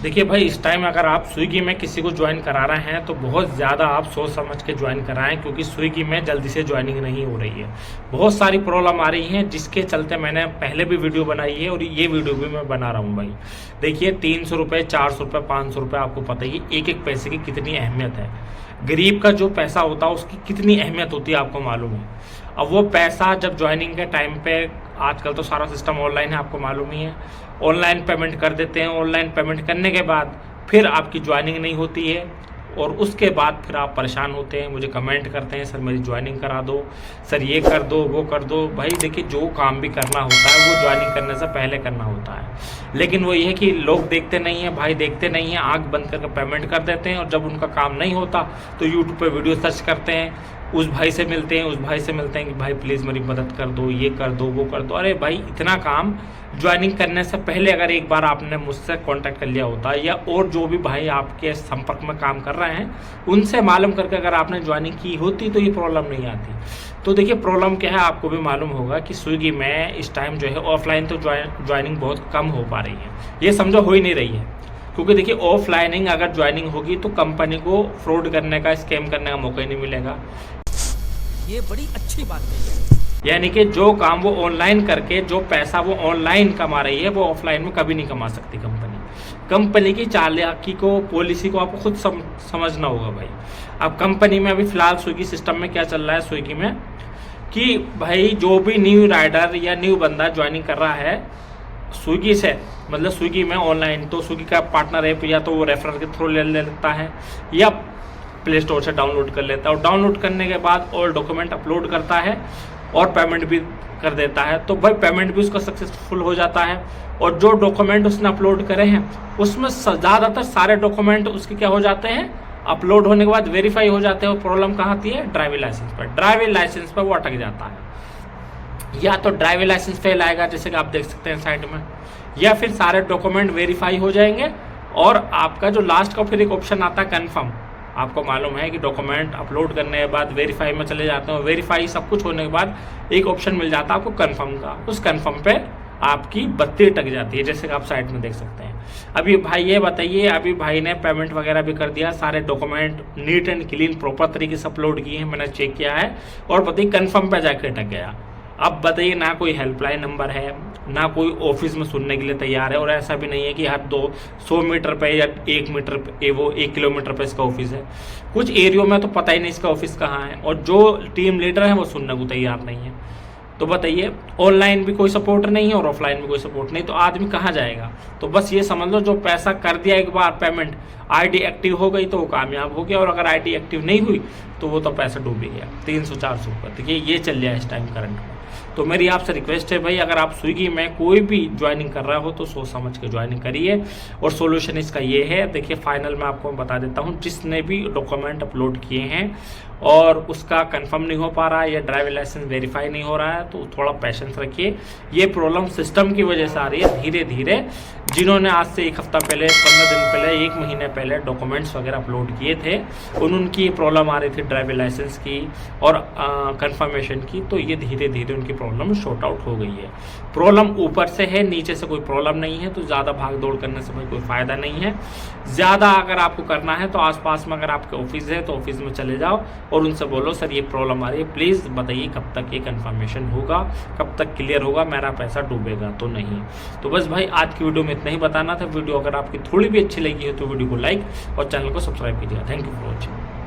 देखिए भाई, इस टाइम अगर आप स्विगी में किसी को ज्वाइन करा रहे हैं तो बहुत ज़्यादा आप सोच समझ के ज्वाइन कराएं, क्योंकि स्विगी में जल्दी से ज्वाइनिंग नहीं हो रही है। बहुत सारी प्रॉब्लम आ रही हैं, जिसके चलते मैंने पहले भी वीडियो बनाई है और ये वीडियो भी मैं बना रहा हूँ भाई। देखिए, 300 रुपये, 400 रुपये, 500 रुपये, आपको पता ही एक एक पैसे की कितनी अहमियत है। गरीब का जो पैसा होता है उसकी कितनी अहमियत होती है आपको मालूम है। अब वो पैसा जब ज्वाइनिंग के टाइम पे, आजकल तो सारा सिस्टम ऑनलाइन है, आपको मालूम ही है, ऑनलाइन पेमेंट कर देते हैं। ऑनलाइन पेमेंट करने के बाद फिर आपकी ज्वाइनिंग नहीं होती है और उसके बाद फिर आप परेशान होते हैं, मुझे कमेंट करते हैं, सर मेरी ज्वाइनिंग करा दो, सर ये कर दो, वो कर दो। भाई देखिए, जो काम भी करना होता है वो ज्वाइनिंग करने से पहले करना होता है, लेकिन वो ये है कि लोग देखते नहीं हैं भाई, देखते नहीं हैं, आंख बंद करके पेमेंट कर देते हैं। और जब उनका काम नहीं होता तो यूट्यूब पर वीडियो सर्च करते हैं, उस भाई से मिलते हैं, उस भाई से मिलते हैं कि भाई प्लीज़ मेरी मदद कर दो, ये कर दो, वो कर दो। अरे भाई, इतना काम ज्वाइनिंग करने से पहले अगर एक बार आपने मुझसे कांटेक्ट कर लिया होता, या और जो भी भाई आपके संपर्क में काम कर रहे हैं उनसे मालूम करके अगर आपने ज्वाइनिंग की होती तो ये प्रॉब्लम नहीं आती। तो देखिए, प्रॉब्लम क्या है, आपको भी मालूम होगा कि स्विगी में इस टाइम जो है ऑफलाइन तो ज्वाइनिंग बहुत कम हो पा रही है, ये समझो हो ही नहीं रही है। क्योंकि देखिए, ऑफलाइनिंग अगर ज्वाइनिंग होगी तो कंपनी को फ्रॉड करने का, स्कैम करने का मौका ही नहीं मिलेगा। ये बड़ी अच्छी बात है। यानी कि जो काम वो ऑनलाइन करके जो पैसा वो ऑनलाइन कमा रही है वो ऑफलाइन में कभी नहीं कमा सकती कंपनी की चालाकी को, पॉलिसी को आपको खुद समझना होगा भाई। अब कंपनी में अभी फिलहाल स्विगी सिस्टम में क्या चल रहा है, स्विगी में कि भाई जो भी न्यू राइडर या न्यू बंदा ज्वाइनिंग कर रहा है स्विगी से, मतलब स्विगी में ऑनलाइन, तो स्विगी का पार्टनर ऐप या तो वो रेफरल के थ्रू ले लेता है या प्ले स्टोर से डाउनलोड कर लेता है, और डाउनलोड करने के बाद और डॉक्यूमेंट अपलोड करता है और पेमेंट भी कर देता है। तो भाई पेमेंट भी उसका सक्सेसफुल हो जाता है, और जो डॉक्यूमेंट उसने अपलोड करे हैं उसमें ज़्यादातर सारे डॉक्यूमेंट उसके क्या हो जाते हैं, अपलोड होने के बाद वेरीफाई हो जाते हैं। और प्रॉब्लम कहाँ आती है, ड्राइविंग लाइसेंस पर। ड्राइविंग लाइसेंस पर वो अटक जाता है, या तो ड्राइविंग लाइसेंस फेल आएगा जैसे कि आप देख सकते हैं साइड में, या फिर सारे डॉक्यूमेंट वेरीफाई हो जाएंगे और आपका जो लास्ट का फिर एक ऑप्शन आता है कन्फर्म। आपको मालूम है कि डॉक्यूमेंट अपलोड करने के बाद वेरीफाई में चले जाते हैं, वेरीफाई सब कुछ होने के बाद एक ऑप्शन मिल जाता है आपको कन्फर्म का। उस कन्फर्म पे आपकी बत्ती टक जाती है, जैसे कि आप साइड में देख सकते हैं। अभी भाई ये बताइए, अभी भाई ने पेमेंट वगैरह भी कर दिया, सारे document neat and clean proper तरीके से अपलोड किए हैं, मैंने चेक किया है, और बताइए कन्फर्म पे जाके अटक गया। अब बताइए, ना कोई हेल्पलाइन नंबर है, ना कोई ऑफिस में सुनने के लिए तैयार है, और ऐसा भी नहीं है कि हर 200 मीटर पे या 1 मीटर पे, वो 1 किलोमीटर पे इसका ऑफिस है। कुछ एरियो में तो पता ही नहीं इसका ऑफिस कहाँ है, और जो टीम लीडर है वो सुनने को तैयार नहीं है। तो बताइए, ऑनलाइन भी कोई सपोर्ट नहीं है और ऑफलाइन भी कोई सपोर्ट नहीं, तो आदमी कहाँ जाएगा। तो बस ये समझ लो, जो पैसा कर दिया एक बार पेमेंट, आईडी एक्टिव हो गई तो वो कामयाब हो गया, और अगर आईडी एक्टिव नहीं हुई तो वो तो पैसा डूब ही गया, 300-400 रुपये। देखिए, ये चल रहा है इस टाइम करंट में। तो मेरी आपसे रिक्वेस्ट है भाई, अगर आप स्विगी में कोई भी ज्वाइनिंग कर रहा हो तो सोच समझ के ज्वाइनिंग करिए, और सोल्यूशन इसका ये है। देखिए, फाइनल मैं आपको बता देता हूँ, जिसने भी डॉक्यूमेंट अपलोड किए हैं और उसका कंफर्म नहीं हो पा रहा है या ड्राइविंग लाइसेंस वेरीफाई नहीं हो रहा है, तो थोड़ा पेशेंस रखिए। ये प्रॉब्लम सिस्टम की वजह से आ रही है। धीरे धीरे जिन्होंने आज से 1 हफ्ता पहले, 15 दिन पहले, 1 महीने पहले डॉक्यूमेंट्स वगैरह अपलोड किए थे, उनकी प्रॉब्लम आ रही थी ड्राइविंग लाइसेंस की और कंफर्मेशन की, तो ये धीरे धीरे उनकी प्रॉब्लम शॉर्ट आउट हो गई है। प्रॉब्लम ऊपर से है, नीचे से कोई प्रॉब्लम नहीं है, तो ज़्यादा भाग दौड़ करने से भाई कोई फ़ायदा नहीं है। ज़्यादा अगर आपको करना है तो आसपास में अगर आपके ऑफिस है तो ऑफिस में चले जाओ और उनसे बोलो, सर ये प्रॉब्लम आ रही है, प्लीज़ बताइए कब तक ये कंफर्मेशन होगा, कब तक क्लियर होगा, मेरा पैसा डूबेगा तो नहीं। तो बस भाई, आज की वीडियो में इतना ही बताना था। वीडियो अगर आपकी थोड़ी भी अच्छी लगी है तो वीडियो को लाइक और चैनल को सब्सक्राइब कीजिएगा। Thank you for watching.